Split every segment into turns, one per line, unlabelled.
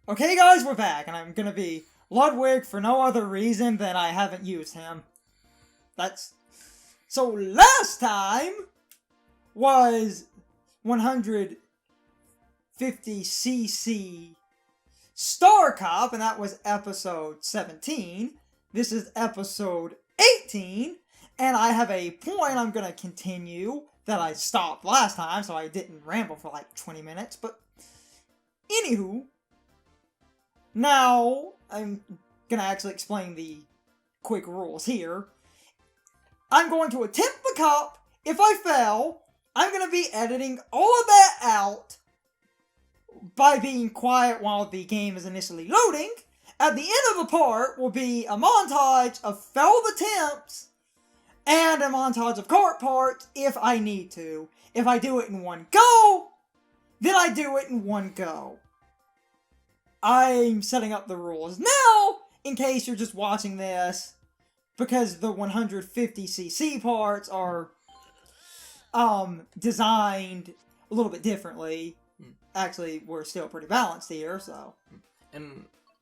Okay guys, we're back, and I'm gonna be Ludwig for no other reason than I haven't used him. So last time was 150cc Star Cop, and that was episode 17. This is episode 18, and I have a point I'm gonna continue that I stopped last time, so I didn't ramble for like 20 minutes, but anywho, now I'm gonna actually explain the quick rules here. I'm going to attempt the cup. If I fail, I'm gonna be editing all of that out by being quiet while the game is initially loading. At the end of the part will be a montage of failed attempts and a montage of Kart parts if I need to. If I do it in one go, then I do it in one go. I'm setting up the rules now, in case you're just watching this, because the 150cc parts are designed a little bit differently. Actually, we're still pretty balanced here, so.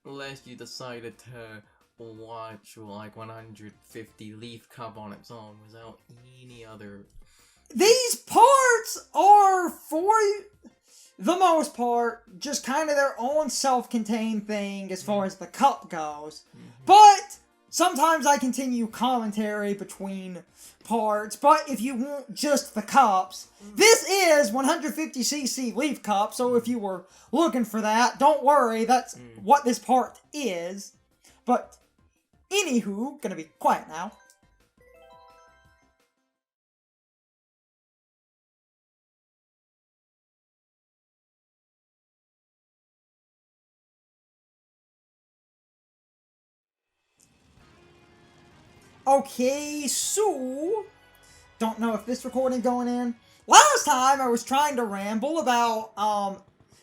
Unless you decided to watch like 150 Leaf Cup on its own without any other.
These parts are, for the most part, just kind of their own self-contained thing as far as the cup goes. But sometimes I continue commentary between parts, but if you want just the cups, this is 150cc Leaf Cup, so if you were looking for that, don't worry, that's what this part is. But, anywho, gonna be quiet now. Okay, so, don't know if this recording going in. Last time I was trying to ramble about,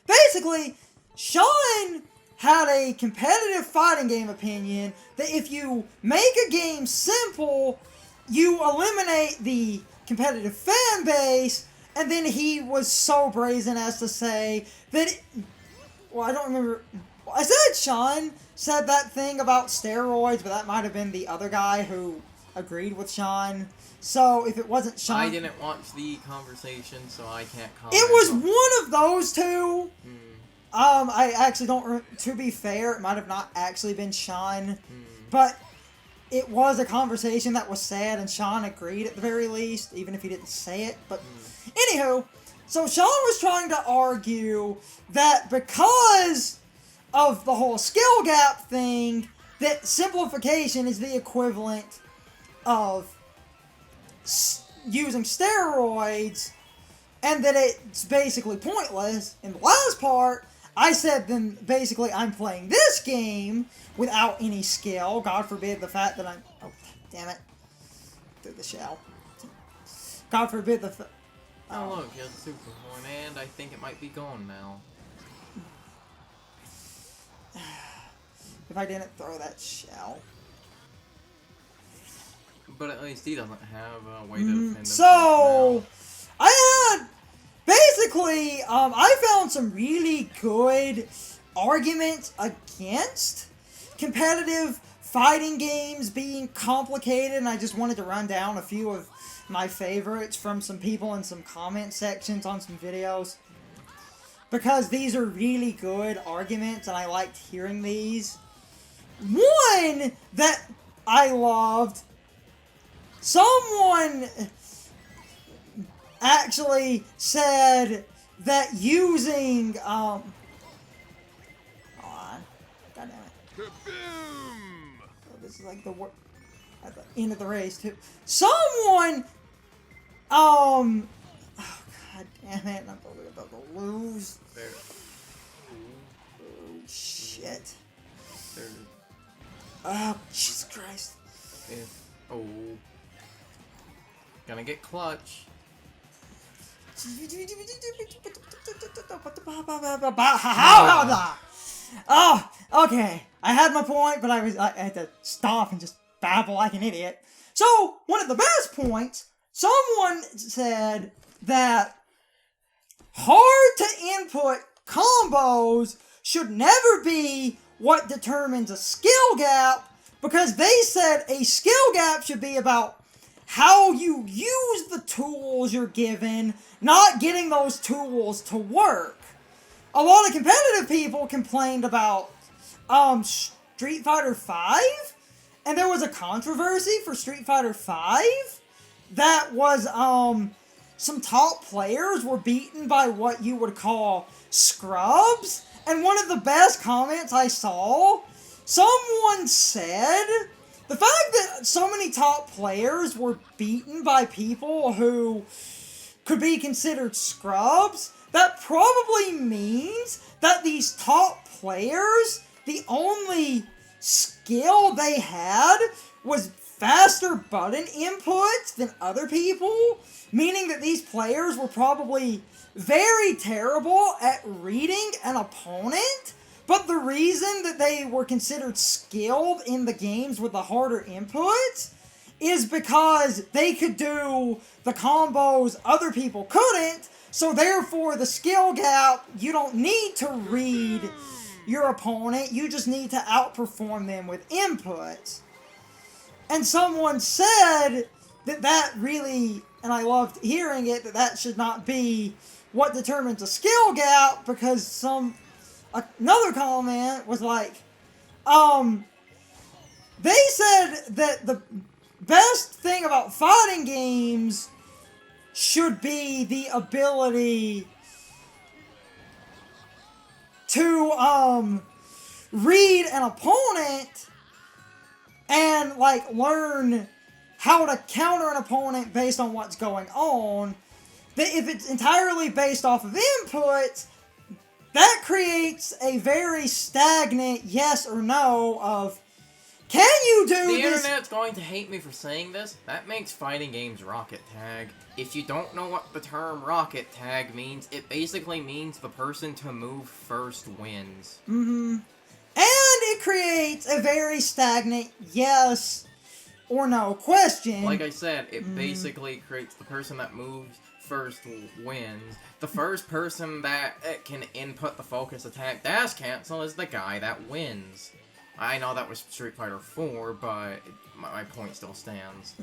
basically, Sean had a competitive fighting game opinion that if you make a game simple, you eliminate the competitive fan base, and then he was so brazen as to say that, I don't remember. I said Sean said that thing about steroids, but that might have been the other guy who agreed with Sean. So if it wasn't Sean,
I didn't watch the conversation, so I can't comment.
It was one of those two. I actually don't. To be fair, it might have not actually been Sean, but it was a conversation that was said, and Sean agreed at the very least, even if he didn't say it. But anywho, so Sean was trying to argue that because of the whole skill gap thing, that simplification is the equivalent of using steroids, and that it's basically pointless. In the last part, I said then basically I'm playing this game without any skill. God forbid the fact that I'm... Oh, damn it. Through the shell. God forbid the
Oh look, he has a super horn, and I think it might be gone now.
If I didn't throw that shell.
But at least he doesn't have a way to defend himself.
So, I had, basically, I found some really good arguments against competitive fighting games being complicated, and I just wanted to run down a few of my favorites from some people in some comment sections on some videos. Because these are really good arguments, and I liked hearing these. One that I loved, someone actually said that using, hold on, god damn it. Oh, this is like the at the end of the race too. Someone, oh god damn it, I'm probably about to lose.
There.
Oh shit.
There.
Oh, Jesus Christ.
Oh. Gonna get clutch.
Oh, okay. I had my point, but I had to stop and just babble like an idiot. So, one of the best points, someone said that hard to input combos should never be what determines a skill gap, because they said a skill gap should be about how you use the tools you're given, not getting those tools to work. A lot of competitive people complained about Street Fighter V, and there was a controversy for Street Fighter V that was some top players were beaten by what you would call scrubs. And one of the best comments I saw, someone said, the fact that so many top players were beaten by people who could be considered scrubs, that probably means that these top players, the only skill they had was faster button inputs than other people, meaning that these players were probably very terrible at reading an opponent, but the reason that they were considered skilled in the games with the harder inputs is because they could do the combos other people couldn't, so therefore the skill gap, you don't need to read your opponent, you just need to outperform them with inputs. And someone said that really, and I loved hearing it, that should not be what determines a skill gap, because another comment was like, they said that the best thing about fighting games should be the ability to read an opponent and like learn how to counter an opponent based on what's going on. That if it's entirely based off of inputs, that creates a very stagnant yes or no of, can you do
the
this?
The internet's going to hate me for saying this. That makes fighting games rocket tag. If you don't know what the term rocket tag means, it basically means the person to move first wins.
Mm-hmm. And it creates a very stagnant yes or no question.
Like I said, it basically creates the person that moves first wins. The first person that can input the focus attack dash cancel is the guy that wins. I know that was Street Fighter 4, but my point still stands.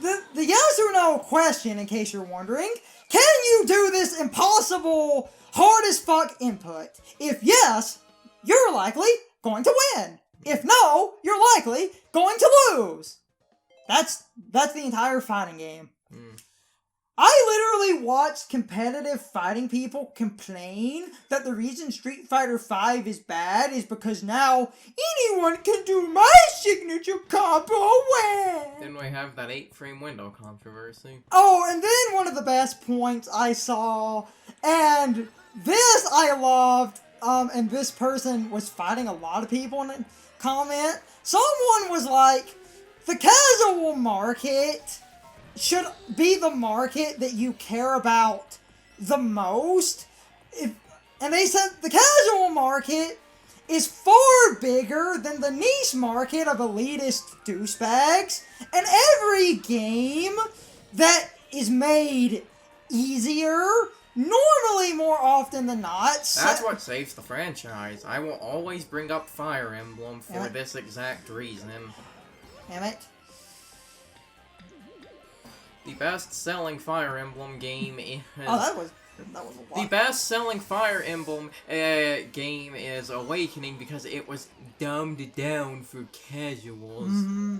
The yes or no question, in case you're wondering, can you do this impossible, hard as fuck input? If yes, you're likely going to win. If no, you're likely going to lose. That's the entire fighting game. I literally watched competitive fighting people complain that the reason Street Fighter V is bad is because now anyone can do my signature combo win!
Then we have that 8-frame window controversy.
Oh, and then one of the best points I saw, and this I loved, and this person was fighting a lot of people in a comment. Someone was like, the casual market should be the market that you care about the most. And they said the casual market is far bigger than the niche market of elitist douchebags. And every game that is made easier, normally more often than not...
That's what saves the franchise. I will always bring up Fire Emblem for this exact reason.
Damn it.
The best-selling Fire Emblem game is...
Oh, that was a lot.
The best-selling Fire Emblem game is Awakening because it was dumbed down for casuals.
Mm-hmm.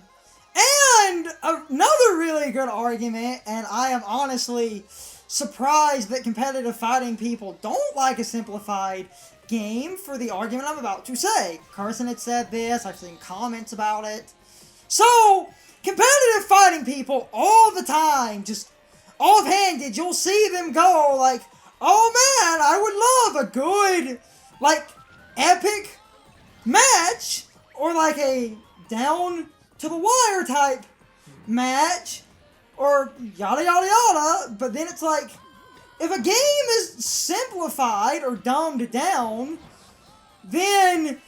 And another really good argument, and I am honestly surprised that competitive fighting people don't like a simplified game for the argument I'm about to say. Carson had said this, I've seen comments about it. So... competitive fighting people all the time, just offhanded, you'll see them go like, oh man, I would love a good, like, epic match, or like a down to the wire type match, or yada yada yada, but then it's like, if a game is simplified or dumbed down, then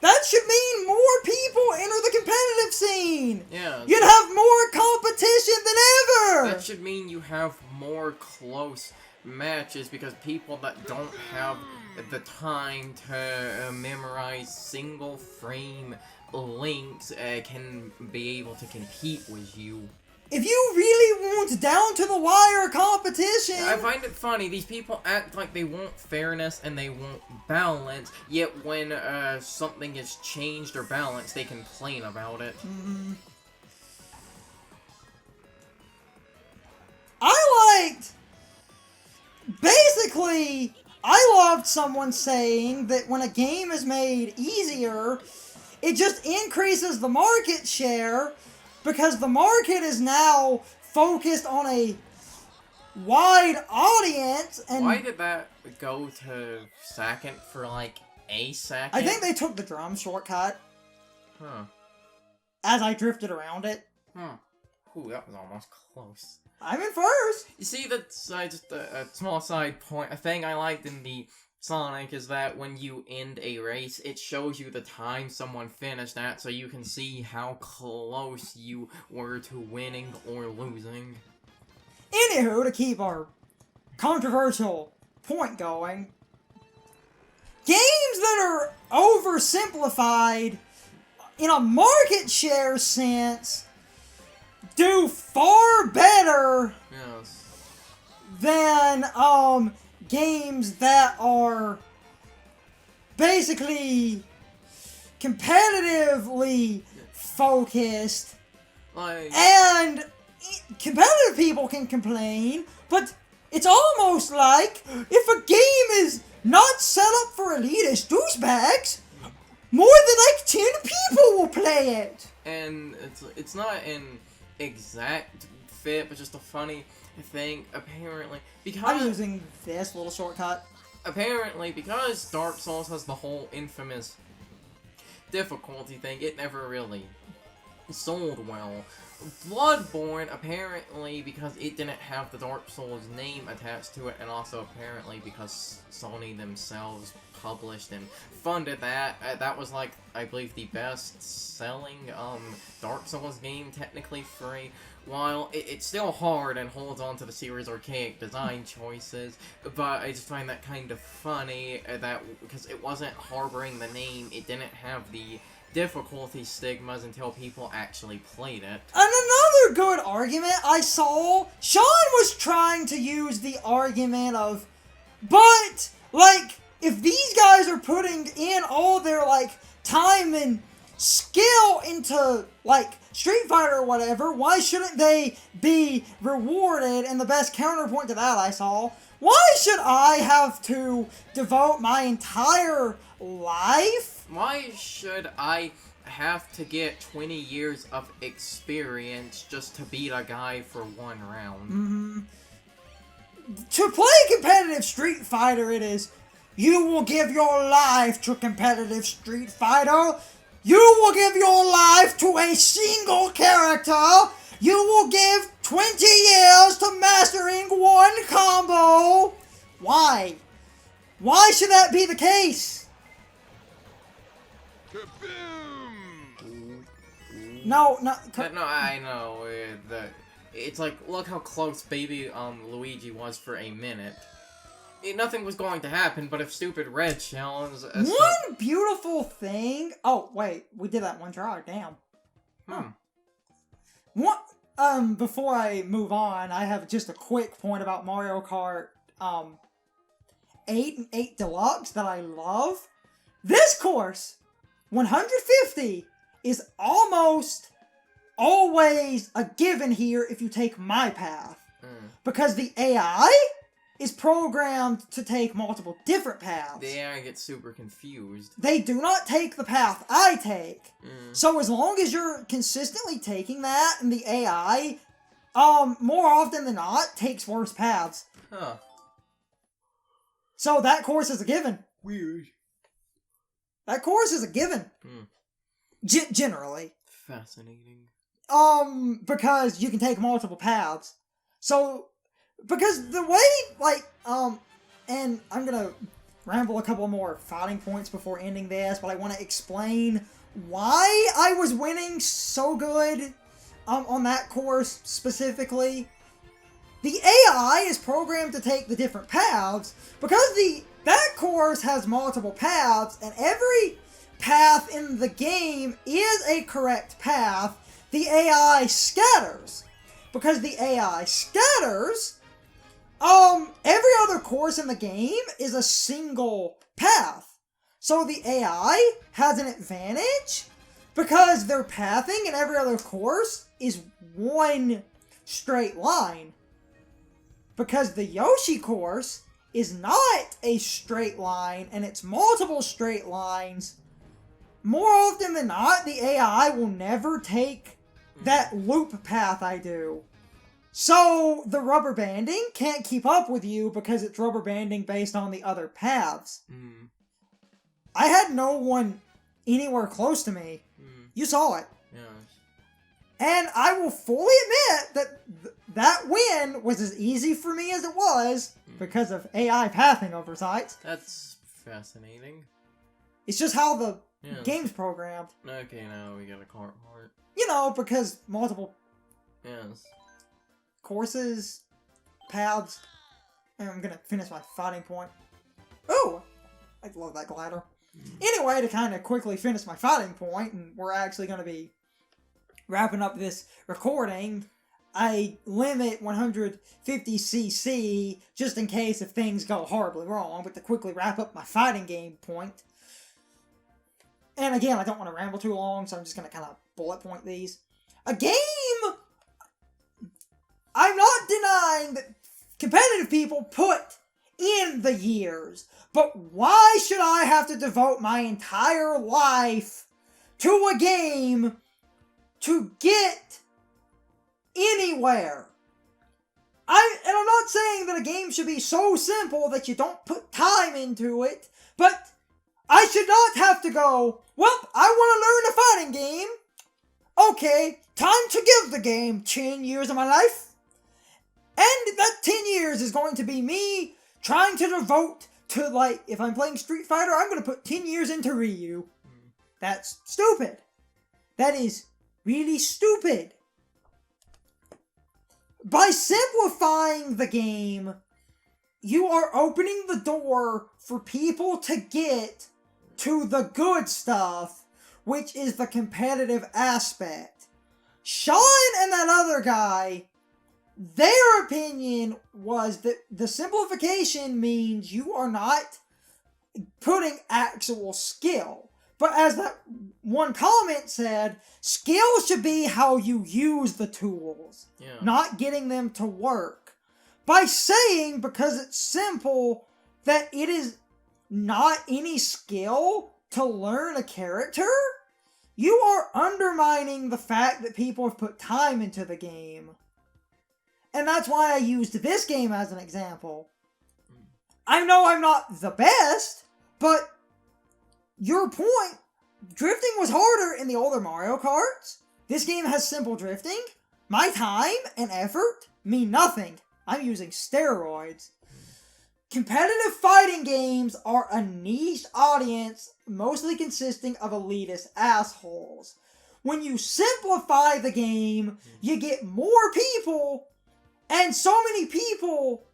that should mean more people enter the competitive scene!
Yeah.
You'd have more competition than ever!
That should mean you have more close matches because people that don't have the time to memorize single frame links can be able to compete with you.
If you really want down-to-the-wire competition...
I find it funny, these people act like they want fairness and they want balance, yet when something is changed or balanced, they complain about it.
Mm-hmm. I liked... Basically, I loved someone saying that when a game is made easier, it just increases the market share because the market is now focused on a wide audience. And
why did that go to second for like a second?
I think they took the drum shortcut.
Huh.
As I drifted around it.
Huh. Ooh, that was almost close.
I'm in first!
You see, that's just a small side point. A thing I liked in the Sonic is that when you end a race, it shows you the time someone finished at, so you can see how close you were to winning or losing.
Anywho, to keep our controversial point going, games that are oversimplified in a market share sense do far better than games that are basically competitively focused. And competitive people can complain, but it's almost like if a game is not set up for elitist douchebags, more than like 10 people will play it.
And it's not an exact fit, but just a funny thing, apparently, because...
I'm using this little shortcut.
Apparently, because Dark Souls has the whole infamous difficulty thing, it never really sold well. Bloodborne, apparently, because it didn't have the Dark Souls name attached to it, and also apparently because Sony themselves published and funded that, that was like, I believe, the best-selling Dark Souls game, technically free. While it's still hard and holds on to the series' archaic design choices, but I just find that kind of funny, that because it wasn't harboring the name, it didn't have the difficulty stigmas until people actually played it.
And another good argument I saw, Sean was trying to use the argument of, but, like, if these guys are putting in all their, like, time and skill into, like, Street Fighter or whatever, why shouldn't they be rewarded? And the best counterpoint to that I saw, why should I have to devote my entire life?
Why should I have to get 20 years of experience just to beat a guy for one round?
Mm-hmm. To play competitive Street Fighter, it is, you will give your life to competitive Street Fighter. You will give your life to a single character. You will give 20 years to mastering one combo. Why? Why should that be the case? No,
no, I know. It's like, look how close baby Luigi was for a minute. Nothing was going to happen, but if stupid Red challenges...
One beautiful thing... Oh, wait. We did that one try. Damn. What? Before I move on, I have just a quick point about Mario Kart 8 and 8 Deluxe that I love. This course, 150, is almost always a given here if you take my path. Because the AI is programmed to take multiple different paths.
The AI gets super confused.
They do not take the path I take. So as long as you're consistently taking that, and the AI, more often than not, takes worse paths.
Huh.
So that course is a given.
Weird.
That course is a given. Generally.
Fascinating.
Because you can take multiple paths. So... Because the way, like, and I'm gonna ramble a couple more fighting points before ending this, but I want to explain why I was winning so good, on that course specifically. the AI is programmed to take the different paths because that course has multiple paths, and every path in the game is a correct path. The AI scatters. Because the AI scatters, every other course in the game is a single path. So the AI has an advantage because their pathing in every other course is one straight line. Because the Yoshi course is not a straight line, and it's multiple straight lines. More often than not, the AI will never take that loop path I do. So the rubber banding can't keep up with you because it's rubber banding based on the other paths. I had no one anywhere close to me. You saw it.
Yes.
And I will fully admit that that win was as easy for me as it was because of AI pathing oversights.
That's fascinating.
It's just how the game's programmed.
Okay, now we got a Kart part.
You know, because multiple courses, paths. And I'm gonna finish my fighting point. Oh! I love that glider. Anyway, to kind of quickly finish my fighting point, and we're actually going to be wrapping up this recording, I limit 150cc just in case if things go horribly wrong, but to quickly wrap up my fighting game point. And again, I don't want to ramble too long, so I'm just going to kind of bullet point these. A game! I'm not denying that competitive people put in the years, but why should I have to devote my entire life to a game to get anywhere? I'm not saying that a game should be so simple that you don't put time into it, but I should not have to go, well, I want to learn a fighting game. Okay, time to give the game 10 years of my life. And that 10 years is going to be me trying to devote to, like, if I'm playing Street Fighter, I'm going to put 10 years into Ryu. That's stupid. That is really stupid. By simplifying the game, you are opening the door for people to get to the good stuff, which is the competitive aspect. Sean and that other guy, their opinion was that the simplification means you are not putting actual skill. But as that one comment said, skill should be how you use the tools, not getting them to work. By saying, because it's simple, that it is not any skill to learn a character, you are undermining the fact that people have put time into the game. And that's why I used this game as an example. I know I'm not the best, but your point, drifting was harder in the older Mario Karts. This game has simple drifting. My time and effort mean nothing. I'm using steroids. Competitive fighting games are a niche audience, mostly consisting of elitist assholes. When you simplify the game, you get more people. And so many people,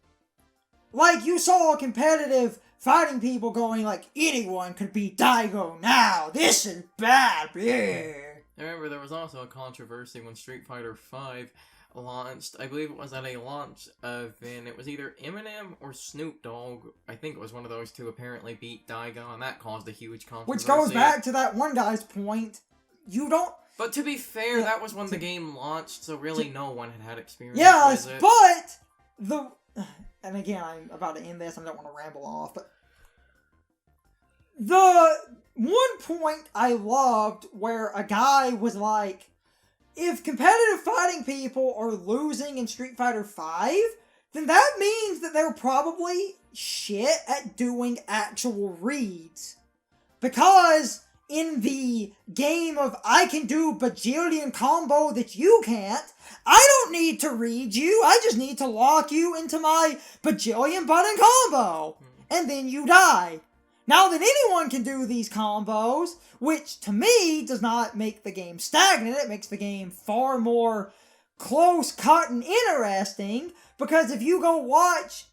like you saw competitive fighting people going like, anyone could beat Daigo now, this is bad, yeah.
I remember there was also a controversy when Street Fighter V launched. I believe it was at a launch event. It was either Eminem or Snoop Dogg. I think it was one of those two apparently beat Daigo, and that caused a huge controversy.
Which goes back to that one guy's point. You don't...
But to be fair, that was when the game launched, so really no one had experience
with it. But the... And again, I'm about to end this, I don't want to ramble off, but... The one point I loved where a guy was like, if competitive fighting people are losing in Street Fighter V, then that means that they're probably shit at doing actual reads. Because in the game of I can do bajillion combo that you can't, I don't need to read you, I just need to lock you into my bajillion button combo. And then you die. Now that anyone can do these combos, which to me does not make the game stagnant, it makes the game far more close cut and interesting, because if you go watch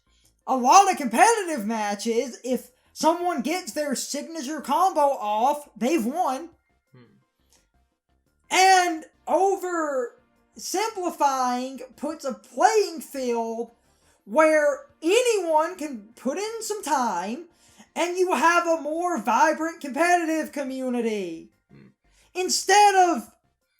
a lot of competitive matches, if someone gets their signature combo off, they've won. And oversimplifying puts a playing field where anyone can put in some time and you have a more vibrant competitive community. Instead of,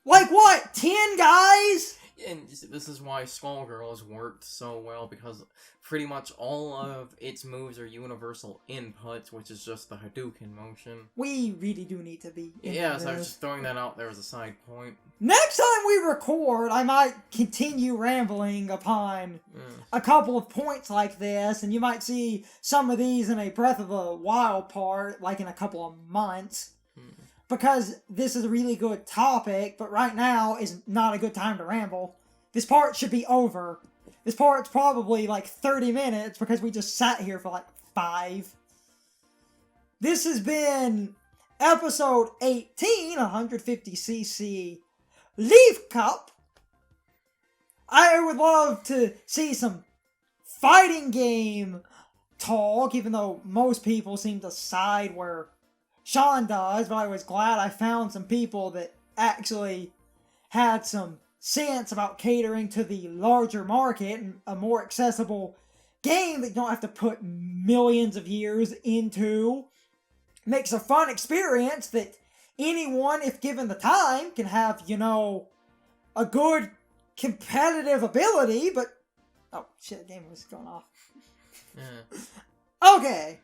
like, what, 10 guys?
And this is why Skullgirls worked so well, because pretty much all of its moves are universal inputs, which is just the Hadouken motion.
We really do need to be.
Yeah, so I was just throwing that out there as a side point.
Next time we record, I might continue rambling upon a couple of points like this, and you might see some of these in a Breath of the Wild part, like in a couple of months. Because this is a really good topic, but right now is not a good time to ramble. This part should be over. This part's probably like 30 minutes because we just sat here for like 5. This has been episode 18, 150cc Leaf Cup. I would love to see some fighting game talk, even though most people seem to side where Sean does, but I was glad I found some people that actually had some sense about catering to the larger market and a more accessible game that you don't have to put millions of years into. Makes a fun experience that anyone, if given the time, can have, you know, a good competitive ability, but... Oh, shit, the game was going off. Okay,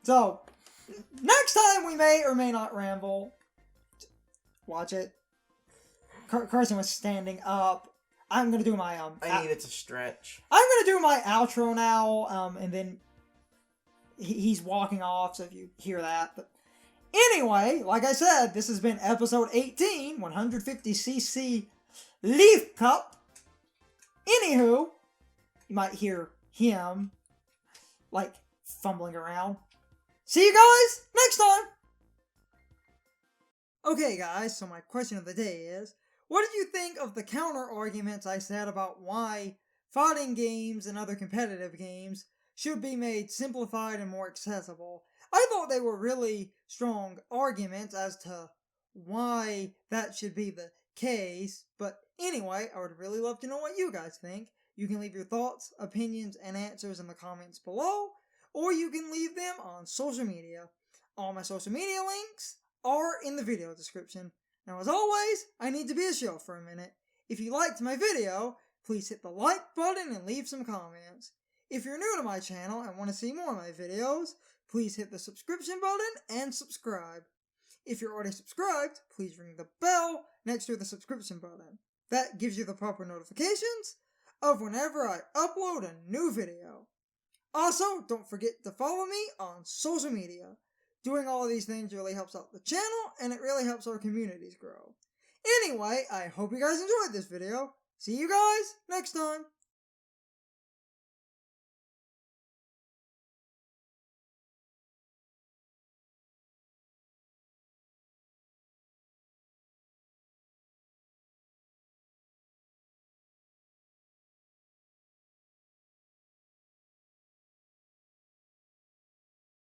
so... Next time we may or may not ramble. Watch it. Carson was standing up. I'm gonna do my
I needed to stretch.
I'm gonna do my outro now. And then he's walking off. So if you hear that, but anyway, like I said, this has been episode 18, 150cc Leaf Cup. Anywho, you might hear him like fumbling around. See you guys next time! Okay guys, so my question of the day is, what did you think of the counter arguments I said about why fighting games and other competitive games should be made simplified and more accessible? I thought they were really strong arguments as to why that should be the case, but anyway, I would really love to know what you guys think. You can leave your thoughts, opinions, and answers in the comments below, or you can leave them on social media. All my social media links are in the video description. Now, as always, I need to be a show for a minute. If you liked my video, please hit the like button and leave some comments. If you're new to my channel and want to see more of my videos, please hit the subscription button and subscribe. If you're already subscribed, please ring the bell next to the subscription button. That gives you the proper notifications of whenever I upload a new video. Also, don't forget to follow me on social media. Doing all of these things really helps out the channel, and it really helps our communities grow. Anyway, I hope you guys enjoyed this video. See you guys next time.